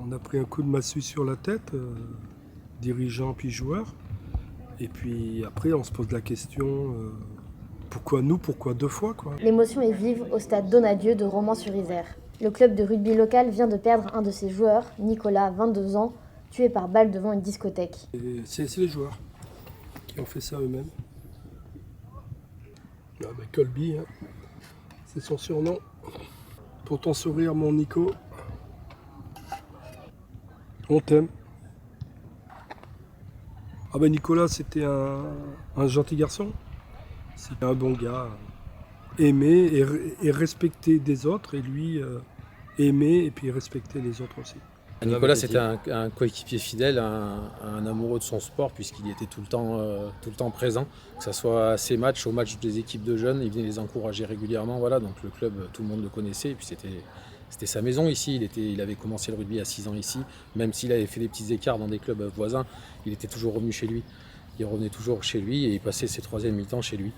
On a pris un coup de massue sur la tête, dirigeant puis joueur. Et puis après, on se pose la question, pourquoi nous, pourquoi deux fois quoi. L'émotion est vive au stade Donadieu de Romans-sur-Isère. Le club de rugby local vient de perdre un de ses joueurs, Nicolas, 22 ans, tué par balle devant une discothèque. Et c'est les joueurs qui ont fait ça eux-mêmes. Ah ben Colby, hein. C'est son surnom. Pour ton sourire, mon Nico. On t'aime. Ah ben Nicolas, c'était un gentil garçon. C'était un bon gars. Aimé et respecté des autres. Et lui, aimer et puis respecter les autres aussi. Nicolas, c'était un coéquipier fidèle, un amoureux de son sport, puisqu'il était tout le temps présent, que ce soit à ses matchs, aux matchs des équipes de jeunes, il venait les encourager régulièrement. Voilà, donc le club, tout le monde le connaissait, et puis c'était sa maison ici. Il avait commencé le rugby à 6 ans ici, même s'il avait fait des petits écarts dans des clubs voisins, il était toujours revenu chez lui. Il revenait toujours chez lui et il passait ses troisièmes mi-temps chez lui.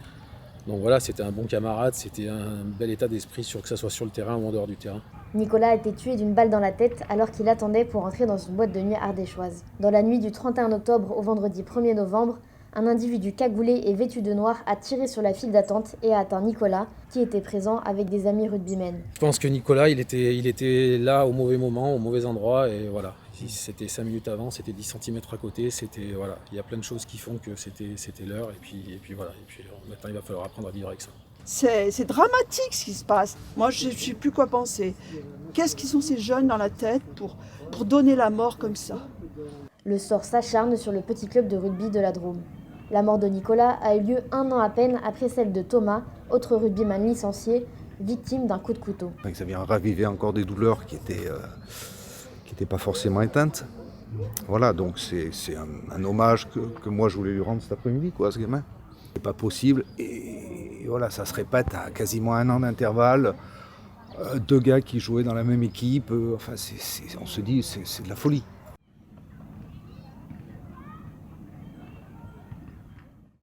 Donc voilà, c'était un bon camarade, c'était un bel état d'esprit, que ce soit sur le terrain ou en dehors du terrain. Nicolas a été tué d'une balle dans la tête alors qu'il attendait pour entrer dans une boîte de nuit ardéchoise. Dans la nuit du 31 octobre au vendredi 1er novembre, un individu cagoulé et vêtu de noir a tiré sur la file d'attente et a atteint Nicolas, qui était présent avec des amis rugbymen. Je pense que Nicolas, il était là au mauvais moment, au mauvais endroit, et voilà. C'était 5 minutes avant, c'était 10 cm à côté, voilà. Il y a plein de choses qui font que c'était l'heure, et puis voilà. Et puis maintenant, il va falloir apprendre à vivre avec ça. C'est dramatique ce qui se passe. Moi, je ne sais plus quoi penser. Qu'est-ce qu'ils ont ces jeunes dans la tête pour donner la mort comme ça? Le sort s'acharne sur le petit club de rugby de la Drôme. La mort de Nicolas a eu lieu 1 an à peine après celle de Thomas, autre rugbyman licencié, victime d'un coup de couteau. Ça vient raviver encore des douleurs qui étaient pas forcément éteintes. Voilà, donc c'est un hommage que moi je voulais lui rendre cet après-midi, quoi, à ce gamin. C'est pas possible, et voilà, ça se répète à quasiment 1 an d'intervalle. 2 gars qui jouaient dans la même équipe, on se dit c'est de la folie.